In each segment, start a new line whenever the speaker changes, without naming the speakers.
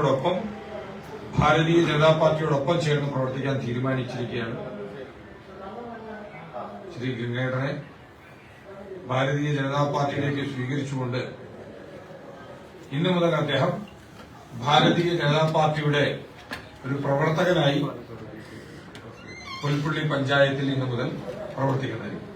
ോടൊപ്പം ഭാരതീയ ജനതാ പാർട്ടിയോടൊപ്പം ചേർന്ന് പ്രവർത്തിക്കാൻ തീരുമാനിച്ചിരിക്കുകയാണ്. ശ്രീ ഗംഗേട്ടനെ ഭാരതീയ ജനതാ പാർട്ടിയിലേക്ക് സ്വീകരിച്ചുകൊണ്ട് ഇന്നു മുതൽ അദ്ദേഹം ഭാരതീയ ജനതാ പാർട്ടിയുടെ ഒരു പ്രവർത്തകനായി പുൽപ്പള്ളി പഞ്ചായത്തിൽ ഇന്നു മുതൽ പ്രവർത്തിക്കുന്നതായിരിക്കും.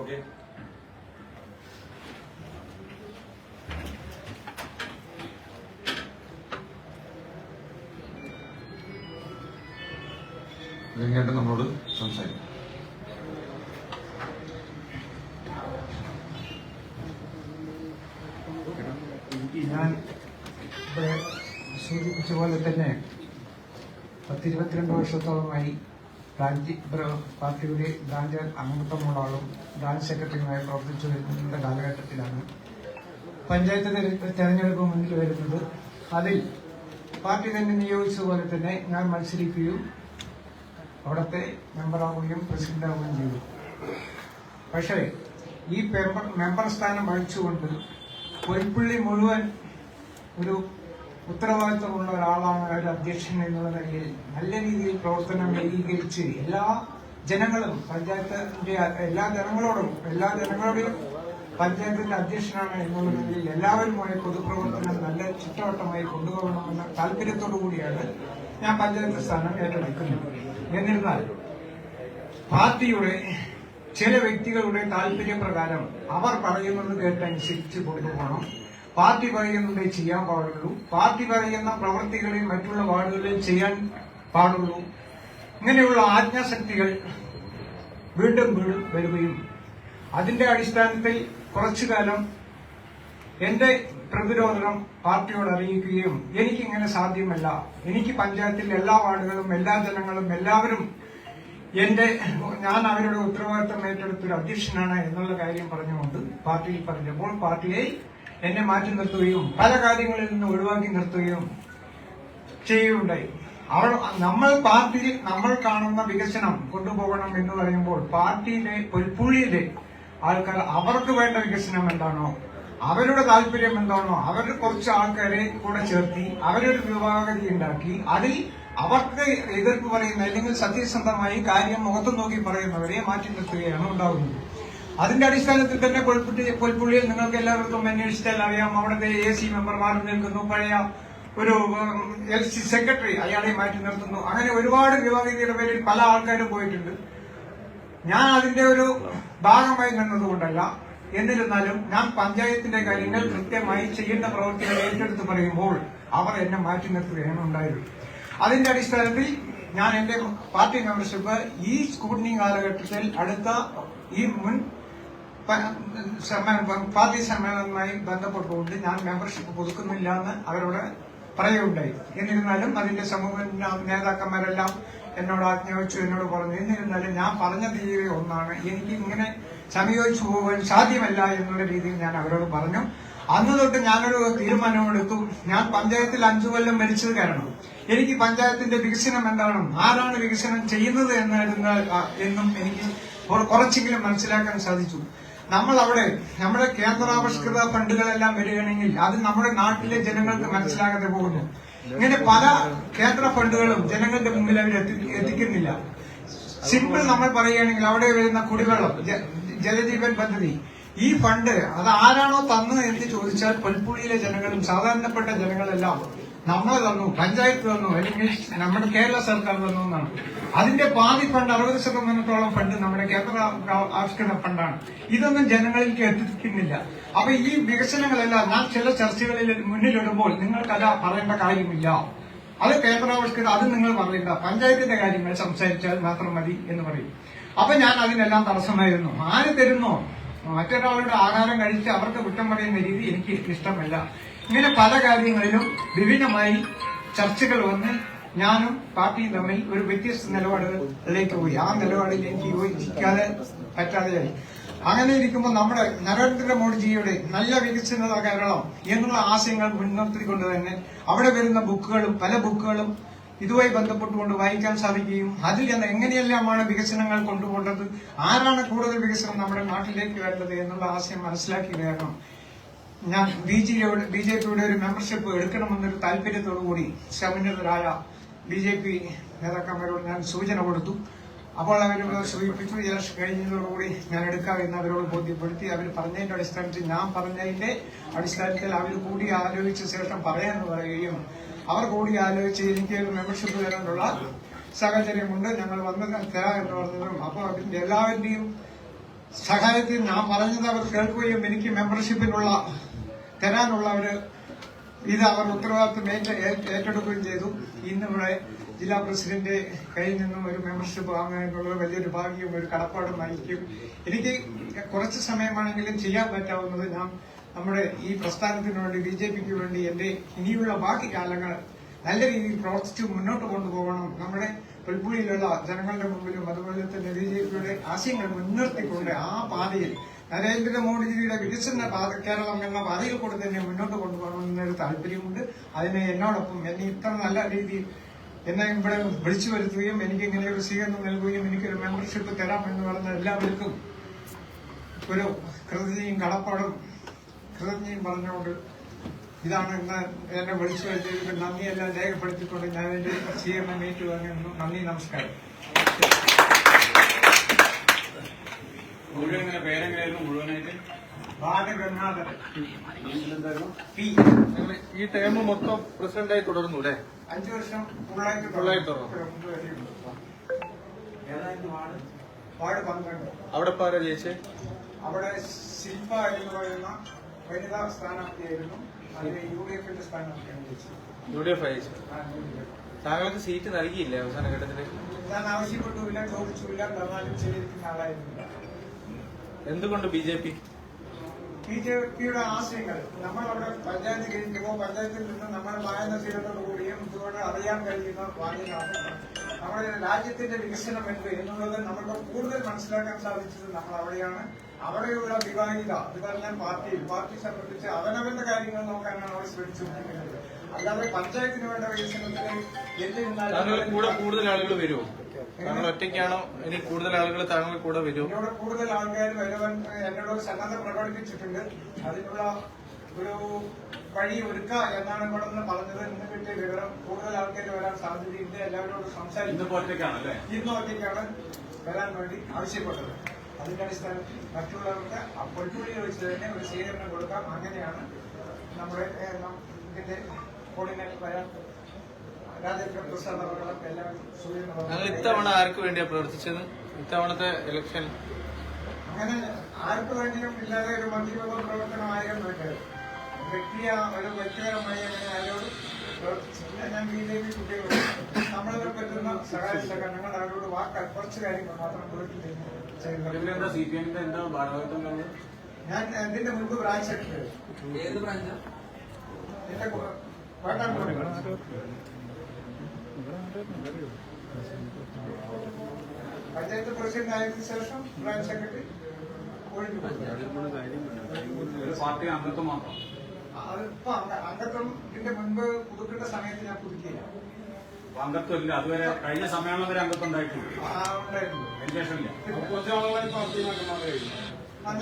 ഓക്കെ, ഗംഗേട്ടൻ നമ്മളോട് സംസാരിക്കും.
ഞാൻ ഇവിടെ സൂചിപ്പിച്ച പോലെ തന്നെ 10-22 വർഷത്തോളമായി പാർട്ടിയുടെ ബ്രാഞ്ച് അംഗത്വമുള്ള ആളും ബ്രാഞ്ച് സെക്രട്ടറിയുമായി പ്രവർത്തിച്ചു വരുന്ന കാലഘട്ടത്തിലാണ് പഞ്ചായത്ത് തെരഞ്ഞെടുപ്പ് മുന്നിൽ വരുന്നത്. അതിൽ പാർട്ടി തന്നെ നിയോഗിച്ചതുപോലെ തന്നെ ഞാൻ മത്സരിക്കുകയും അവിടുത്തെ മെമ്പറാവുകയും പ്രസിഡന്റാവുകയും ചെയ്തു. പക്ഷേ ഈ മെമ്പർ സ്ഥാനം വഹിച്ചുകൊണ്ട് പുൽപ്പള്ളി മുഴുവൻ ഒരു ഉത്തരവാദിത്തമുള്ള ഒരാളാണ് ഒരു അധ്യക്ഷൻ എന്നുള്ള നിലയിൽ നല്ല രീതിയിൽ പ്രവർത്തനം ഏകീകരിച്ച് എല്ലാ ജനങ്ങളും പഞ്ചായത്തിന്റെ എല്ലാ ജനങ്ങളോടും പഞ്ചായത്തിന്റെ അധ്യക്ഷനാണ് എന്നുള്ള നിലയിൽ എല്ലാവരുമായി പൊതുപ്രവർത്തനം നല്ല ചുറ്റുവട്ടമായി കൊണ്ടുപോകണമെന്ന താല്പര്യത്തോടു കൂടിയാണ് ഞാൻ പഞ്ചായത്ത് സ്ഥാനം ഏറ്റെടുക്കുന്നത്. എന്നിരുന്നാൽ പാർട്ടിയുടെ ചില വ്യക്തികളുടെ താല്പര്യപ്രകാരം അവർ പറയുന്നത് കേട്ടനുസരിച്ച് കൊണ്ടുപോകണം, പാർട്ടി പറയുന്നത് ചെയ്യാൻ പാടുള്ളൂ, പാർട്ടി പറയുന്ന പ്രവൃത്തികളെ മറ്റുള്ള വാർഡുകളിൽ ചെയ്യാൻ പാടുള്ളൂ, ഇങ്ങനെയുള്ള ആജ്ഞാശക്തികൾ വീണ്ടും വരികയും അതിന്റെ അടിസ്ഥാനത്തിൽ കുറച്ചു കാലം എന്റെ പ്രതിരോധം പാർട്ടിയോട് അറിയിക്കുകയും എനിക്കിങ്ങനെ സാധ്യമല്ല, എനിക്ക് പഞ്ചായത്തിലെ എല്ലാ വാർഡുകളും എല്ലാ ജനങ്ങളും എല്ലാവരും ഞാൻ അവരുടെ ഉത്തരവാദിത്തം ഏറ്റെടുത്തൊരു അധ്യക്ഷനാണ് എന്നുള്ള കാര്യം പറഞ്ഞുകൊണ്ട് പാർട്ടിയിൽ പറഞ്ഞപ്പോൾ പാർട്ടിയെ എന്നെ മാറ്റി നിർത്തുകയും പല കാര്യങ്ങളിൽ നിന്ന് ഒഴിവാക്കി നിർത്തുകയും ചെയ്യുകയുണ്ടായി. നമ്മൾ കാണുന്ന വികസനം കൊണ്ടുപോകണം എന്ന് പറയുമ്പോൾ പാർട്ടിയിലെ പുൽപ്പള്ളിയിലെ ആൾക്കാർ അവർക്ക് വേണ്ട വികസനം എന്താണോ, അവരുടെ താല്പര്യം എന്താണോ, അവരുടെ കുറച്ച് ആൾക്കാരെ കൂടെ ചേർത്തി അവരൊരു വിഭാഗതി ഉണ്ടാക്കി അതിൽ അവർക്ക് എതിർപ്പ് പറയുന്ന അല്ലെങ്കിൽ സത്യസന്ധമായി കാര്യം മുഖത്ത് നോക്കി പറയുന്നവരെ മാറ്റി നിർത്തുകയാണ് ഉണ്ടാകുന്നത്. അതിന്റെ അടിസ്ഥാനത്തിൽ തന്നെ പുൽപ്പള്ളിയിൽ നിങ്ങൾക്ക് എല്ലാവർക്കും അന്വേഷിച്ചാൽ അറിയാം, അവിടുത്തെ AC മെമ്പർമാർ നിൽക്കുന്നു, പഴയ ഒരു LC സെക്രട്ടറി അയാളെ മാറ്റി നിർത്തുന്നു, അങ്ങനെ ഒരുപാട് വിഭാഗീയതയുടെ പേരിൽ പല ആൾക്കാരും പോയിട്ടുണ്ട്. ഞാൻ അതിന്റെ ഒരു ഭാഗമായി നിന്നതുകൊണ്ടല്ല, എന്നിരുന്നാലും ഞാൻ പഞ്ചായത്തിന്റെ കാര്യങ്ങൾ കൃത്യമായി ചെയ്യുന്ന പ്രവൃത്തികൾ ഏറ്റെടുത്ത് പറയുമ്പോൾ അവർ എന്നെ മാറ്റി നിർത്തുകയാണ് ഉണ്ടായത്. അതിന്റെ അടിസ്ഥാനത്തിൽ ഞാൻ എന്റെ പാർട്ടി മെമ്പർഷിപ്പ് ഈ സ്കൂട്ടനിങ് കാലഘട്ടത്തിൽ അടുത്ത ഈ മുൻ പാർട്ടി സമ്മേളനവുമായി ബന്ധപ്പെട്ടുകൊണ്ട് ഞാൻ മെമ്പർഷിപ്പ് പുതുക്കുന്നില്ല എന്ന് അവരോട് പറയുകയുണ്ടായി. എന്നിരുന്നാലും അതിന്റെ സമൂഹ നേതാക്കന്മാരെല്ലാം എന്നോട് ആജ്ഞാപിച്ചു, എന്നോട് പറഞ്ഞു. എന്നിരുന്നാലും ഞാൻ പറഞ്ഞ തീയതി ഒന്നാണ്, എനിക്ക് ഇങ്ങനെ സമീപിച്ചു പോകാൻ സാധ്യമല്ല എന്നുള്ള രീതിയിൽ ഞാൻ അവരോട് പറഞ്ഞു. അന്ന് തൊട്ട് ഞാനൊരു തീരുമാനമെടുത്തു. ഞാൻ പഞ്ചായത്തിൽ 5 കൊല്ലം ഭരിച്ചത് കാരണം എനിക്ക് പഞ്ചായത്തിന്റെ വികസനം എന്താണ്, ആരാണ് വികസനം ചെയ്യുന്നത് എന്നും എനിക്ക് കുറച്ചെങ്കിലും മനസ്സിലാക്കാൻ സാധിച്ചു. നമ്മുടെ കേന്ദ്രാവിഷ്കൃത ഫണ്ടുകളെല്ലാം വരികയാണെങ്കിൽ അത് നമ്മുടെ നാട്ടിലെ ജനങ്ങൾക്ക് മനസ്സിലാകാതെ പോകുന്നു. ഇങ്ങനെ പല കേന്ദ്ര ഫണ്ടുകളും ജനങ്ങളുടെ മുമ്പിൽ അവർ എത്തിക്കുന്നില്ല. സിമ്പിൾ നമ്മൾ പറയുകയാണെങ്കിൽ അവിടെ വരുന്ന കുടിവെള്ളം, ജലജീവൻ പദ്ധതി, ഈ ഫണ്ട് അത് ആരാണോ തന്നത് എന്ന് ചോദിച്ചാൽ പുൽപ്പള്ളിയിലെ ജനങ്ങളും സാധാരണപ്പെട്ട ജനങ്ങളെല്ലാം നമ്മൾ തന്നു, പഞ്ചായത്ത് തന്നു, അല്ലെങ്കിൽ നമ്മുടെ കേരള സർക്കാർ തന്നു എന്നാണ്. അതിന്റെ പാതി ഫണ്ട് 60% ഫണ്ട് നമ്മുടെ കേന്ദ്ര ആവിഷ്കരണ ഫണ്ടാണ്. ഇതൊന്നും ജനങ്ങളിലേക്ക് എത്തിക്കുന്നില്ല. അപ്പൊ ഈ വികസനങ്ങളെല്ലാം ഞാൻ ചില ചർച്ചകളിൽ മുന്നിലിടുമ്പോൾ നിങ്ങൾക്കല്ല പറയേണ്ട കാര്യമില്ല, അത് കേന്ദ്രാവിഷ്കരണം, അത് നിങ്ങൾ പറയേണ്ട, പഞ്ചായത്തിന്റെ കാര്യങ്ങൾ സംസാരിച്ചാൽ മാത്രം മതി എന്ന് പറയും. അപ്പൊ ഞാൻ അതിനെല്ലാം തടസ്സമായിരുന്നു. ആര് തരുന്നോ മറ്റൊരാളുടെ ആഹാരം കഴിച്ച് അവർക്ക് കുറ്റം പറയുന്ന രീതി എനിക്ക് ഇഷ്ടമല്ല. ഇങ്ങനെ പല കാര്യങ്ങളിലും വിഭിന്നമായി ചർച്ചകൾ വന്ന് ഞാനും പാർട്ടിയും തമ്മിൽ ഒരു വ്യത്യസ്ത നിലപാടുകളിലേക്ക് പോയി. ആ നിലപാടിൽ എനിക്ക് യോജിക്കാതെ പറ്റാതെയായി. അങ്ങനെ ഇരിക്കുമ്പോൾ നമ്മുടെ നരേന്ദ്രമോദിജിയുടെ നല്ല വികസന കേരളം എന്നുള്ള ആശയങ്ങൾ മുൻനിർത്തിക്കൊണ്ട് തന്നെ അവിടെ വരുന്ന ബുക്കുകളും പല ബുക്കുകളും ഇതുമായി ബന്ധപ്പെട്ടുകൊണ്ട് വായിക്കാൻ സാധിക്കുകയും അതിൽ എങ്ങനെയെല്ലാമാണ് വികസനങ്ങൾ കൊണ്ടുപോകേണ്ടത്, ആരാണ് കൂടുതൽ വികസനം നമ്മുടെ നാട്ടിലേക്ക് വേണ്ടത് എന്നുള്ള ആശയം മനസ്സിലാക്കി വേണം ഞാൻ ബിജെപിയുടെ ഒരു മെമ്പർഷിപ്പ് എടുക്കണമെന്നൊരു താല്പര്യത്തോടുകൂടി സമുന്നതരായ ബിജെപി നേതാക്കന്മാരോട് ഞാൻ സൂചന കൊടുത്തു. അപ്പോൾ അവർ സൂചിപ്പിച്ചു. ഇലക്ഷൻ കഴിഞ്ഞതോടുകൂടി ഞാൻ എടുക്കാമെന്ന് അവരോട് ബോധ്യപ്പെടുത്തി. അവർ പറഞ്ഞതിന്റെ അടിസ്ഥാനത്തിൽ ഞാൻ പറഞ്ഞതിന്റെ അടിസ്ഥാനത്തിൽ അവർ കൂടി ആലോചിച്ച ശേഷം പറയാമെന്ന് പറയുകയും അവർ കൂടി ആലോചിച്ച് എനിക്ക് മെമ്പർഷിപ്പ് തരാനുള്ള സാഹചര്യമുണ്ട്, ഞങ്ങൾ വന്ന് തരാം എന്ന് പറഞ്ഞതും അപ്പോൾ അതിന്റെ എല്ലാവരുടെയും സഹായത്തിൽ ഞാൻ പറഞ്ഞത് അവർ കേൾക്കുകയും എനിക്ക് മെമ്പർഷിപ്പിനുള്ള തരാനുള്ള ഇത് അവർ ഉത്തരവാദിത്വം ഏറ്റെടുക്കുകയും ചെയ്തു. ഇന്നിവിടെ ജില്ലാ പ്രസിഡന്റ് കയ്യിൽ നിന്നും ഒരു മെമ്പർഷിപ്പ് വാങ്ങാനുള്ള വലിയൊരു ഭാഗ്യവും ഒരു കടപ്പാടും ആയിരിക്കും. എനിക്ക് കുറച്ച് സമയമാണെങ്കിലും ചെയ്യാൻ പറ്റാവുന്നത് ഞാൻ നമ്മുടെ ഈ പ്രസ്ഥാനത്തിന് വേണ്ടി ബിജെപിക്ക് വേണ്ടി എന്റെ ഇനിയുള്ള ബാക്കി കാലങ്ങൾ നല്ല രീതിയിൽ പ്രവർത്തിച്ച് മുന്നോട്ട് കൊണ്ടുപോകണം. നമ്മുടെ പുൽപ്പുള്ളിയിലുള്ള ജനങ്ങളുടെ മുമ്പിലും അതുപോലെ തന്നെ ബിജെപിയുടെ ആശയങ്ങൾ മുൻനിർത്തിക്കൊണ്ട് ആ പാതയിൽ നരേന്ദ്രമോദിജിയുടെ വികസന കേരളം എന്ന പാതയിൽ കൂടെ തന്നെ മുന്നോട്ട് കൊണ്ടുപോകണമെന്നൊരു താല്പര്യമുണ്ട്. അതിനെ എന്നോടൊപ്പം എന്നെ ഇത്ര നല്ല രീതിയിൽ എന്നെ ഇവിടെ വിളിച്ചു വരുത്തുകയും എനിക്ക് ഇങ്ങനെ ഒരു സ്വീകരണം നൽകുകയും എനിക്കൊരു മെമ്പർഷിപ്പ് തരാം എന്ന് പറഞ്ഞ എല്ലാവർക്കും ഒരു കൃതജ്ഞയും കടപ്പാടും കൃതജ്ഞയും പറഞ്ഞുകൊണ്ട് ഇതാണ് ഇന്ന് എന്നെ വിളിച്ചു വരുത്തിയത്. നന്ദിയെല്ലാം രേഖപ്പെടുത്തിക്കൊണ്ട് ഞാൻ എന്റെ സ്വീകരണം ഏറ്റുവാങ്ങുന്നു. നന്ദി, നമസ്കാരം.
ഈ ടൈം മൊത്തം പ്രസിഡന്റായി തുടർന്നു അല്ലേ?
5 വർഷം
ഫുള്ളായിട്ട്
വാർഡ് 12.
അവിടെ പാരാ ജയിച്ചേ?
അവിടെ ശില്പ എന്ന് പറയുന്ന വനിതാ സ്ഥാനാർത്ഥിയായിരുന്നു. അതിന് UDFന്റെ സ്ഥാനാർത്ഥിയാണ് ജയിച്ചത്.
UDF അയച്ചു. താങ്കൾക്ക് സീറ്റ് നൽകിയില്ലേ അവസാന ഘട്ടത്തില്?
ഞാൻ ആവശ്യപ്പെട്ടുമില്ല, ചോദിച്ചുമില്ല, തന്നാലും ചെയ്തിരിക്കുന്ന ആളായിരുന്നില്ല.
എന്തുകൊണ്ട് ബിജെപിയുടെ
ആശയങ്ങൾ നമ്മളവിടെ പഞ്ചായത്ത് കഴിക്കുമ്പോൾ പഞ്ചായത്തിൽ നിന്ന് നമ്മൾ വായനശീലത്തോടുകൂടിയും ഇതുകൊണ്ട് അറിയാൻ കഴിയുന്ന വായനയാണ് നമ്മുടെ രാജ്യത്തിന്റെ വികസനം എന്ത് എന്നുള്ളത് നമുക്ക് കൂടുതൽ മനസ്സിലാക്കാൻ സാധിച്ചത് നമ്മൾ അവിടെയാണ്. അവിടെയുള്ള വിവാഹിത അത് പറഞ്ഞാൽ പാർട്ടി സംബന്ധിച്ച് അവനവന്റെ കാര്യങ്ങൾ നോക്കാനാണ് അവർ ശ്രമിച്ചുകൊണ്ടിരിക്കുന്നത്. അല്ലാതെ പഞ്ചായത്തിന് വേണ്ട വികസനത്തിന്
എന്തിരുന്നാലും കൂടുതൽ ആളുകൾ വരുമോ? താങ്കൾ ഒറ്റയ്ക്കാണോ ഇനി കൂടുതൽ ആളുകൾ താങ്കൾ കൂടെ വരുമോ?
എന്നോട് കൂടുതൽ ആൾക്കാർ വരുവാൻ എന്നോട് സന്നദ്ധ പ്രകടിപ്പിച്ചിട്ടുണ്ട്. അതിനുള്ള ഒരു വഴി ഒരുക്കുക എന്നാണ് ഇവിടെ നിന്ന് പറഞ്ഞത്. ഇന്ന് കിട്ടിയ വിവരം കൂടുതൽ ആൾക്കാർ വരാൻ സാധ്യതയുണ്ട്. എല്ലാവരോടും സംസാരിക്കുന്നു. ഇന്ന് ഒറ്റയ്ക്കാണ് വരാൻ വേണ്ടി ആവശ്യപ്പെട്ടത്. അതിന്റെ അടിസ്ഥാനത്തിൽ മറ്റുള്ളവർക്ക് പൊൽപ്പുള്ളിയിൽ വെച്ച് തന്നെ ഒരു സ്വീകരണം കൊടുക്കാം. അങ്ങനെയാണ് നമ്മുടെ ഇതിന്റെ കോർഡിനേറ്റർ വരാൻ
ഞങ്ങൾ ഇത്തവണ ആർക്ക് വേണ്ടിയാ പ്രവർത്തിച്ചത്? ഇത്തവണത്തെ ഇലക്ഷൻ
അങ്ങനെ ആർക്ക് വേണ്ടിയും ഇല്ലാതെ ഒരു മന്ത്രിയോഗ പ്രവർത്തനമായിരുന്നു വേണ്ടത്. ഒരു വ്യക്തിപരമായി അങ്ങനെ ആരോട് പ്രവർത്തിച്ചില്ല. ഞാൻ BJP കുട്ടികളോട് നമ്മളെ പറ്റുന്ന സഹായ സഹകരണങ്ങൾ അവരോട് കുറച്ച് കാര്യങ്ങൾ മാത്രം ഞാൻ ഇതിന്റെ മുൻപ് ബ്രാഞ്ച് സെക്രട്ടറി പഞ്ചായത്ത് പ്രസിഡന്റ് ആയതിനു ശേഷം ബ്രാഞ്ച് സെക്രട്ടറി
പാർട്ടി അംഗത്വം മാത്രം.
അതിപ്പോ അംഗത്വം ഇതിന്റെ മുൻപ് പുതുക്കേണ്ട സമയത്ത് ഞാൻ പുതുക്കിയില്ല.
അംഗത്വം ഇല്ല. അതുവരെ കഴിഞ്ഞ സമ്മേളനം വരെ അംഗത്വം ഉണ്ടായിട്ടില്ല.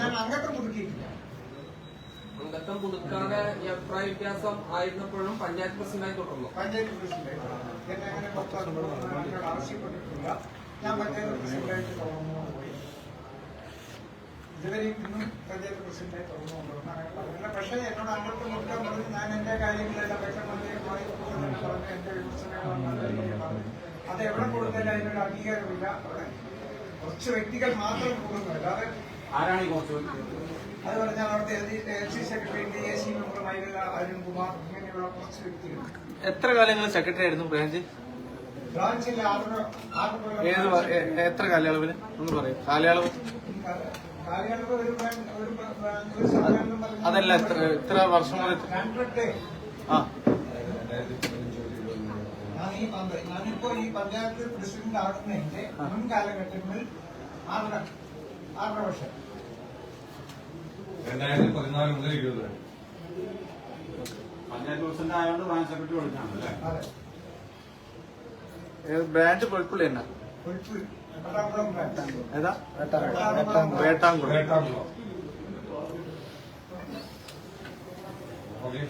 ഞാൻ അംഗത്വം പുതുക്കിയിട്ടില്ല.
അംഗത്വം പുതുക്കാതെ അഭിപ്രായ വ്യത്യാസം ആയിരുന്നപ്പോഴും പഞ്ചായത്ത് പ്രസിഡന്റായി തുടർന്നു.
പഞ്ചായത്ത് പ്രസിഡന്റ് എന്നെ അങ്ങനെ ആവശ്യപ്പെട്ടിട്ടില്ല. ഞാൻ പഞ്ചായത്ത് പ്രസിഡന്റായിട്ട് തുടർന്നു. ഇതുവരെയും ഇന്നും പഞ്ചായത്ത് പ്രസിഡന്റായി തുടർന്നുകൊണ്ടിരുന്ന പക്ഷേ എന്നോട് അംഗത്വം മുക്കാൻ പറഞ്ഞ് ഞാൻ എന്റെ കാര്യങ്ങളെല്ലാം വ്യക്തമായി പറഞ്ഞ് എന്റെ വിമർശനങ്ങൾ പറഞ്ഞു. അത് എവിടെ കൊടുത്താലും അതിനൊരു അംഗീകാരമില്ല. അവിടെ കുറച്ച് വ്യക്തികൾ മാത്രം കൂടുന്നു. അല്ലാതെ
ആരാണ് ഈ കുറച്ച്
അത് പറഞ്ഞാൽ അവിടുത്തെ LC സെക്രട്ടറി DAC മെമ്പറുമായിട്ടുള്ള അരുൺകുമാർ ഇങ്ങനെയുള്ള കുറച്ച് വ്യക്തികൾ.
എത്ര കാലങ്ങൾ സെക്രട്ടറി ആയിരുന്നു ബ്രാഞ്ച്?
ബ്രാഞ്ചിൽ
എത്ര കാലയളവില് ഒന്ന് പറയും? കാലയളവ് അതല്ല, എത്ര വർഷം മുതൽ?
ഞാനിപ്പോ ഈ പഞ്ചായത്ത് പ്രസിഡന്റ് ആകുന്നതിന്റെ മുൻ കാലഘട്ടങ്ങളിൽ 6.5 വർഷം
2014 മുതൽ 20 വരെ.
പഞ്ചായത്ത് പ്രസിഡന്റ് ആയതുകൊണ്ട് ബ്രാഞ്ച് സെക്രട്ടറി വിളിച്ചാണ് അല്ലേ?
അതെ.
ബ്രാൻഡ് പുൽപ്പള്ളി തന്നെ.
പുൽപ്പള്ളി, എറണാകുളം ബ്രാഞ്ച്.
ഏതാ?
വേട്ടാകുളം.
വേട്ടാംകുളം.
വേട്ടാകുളം. ഓക്കെ.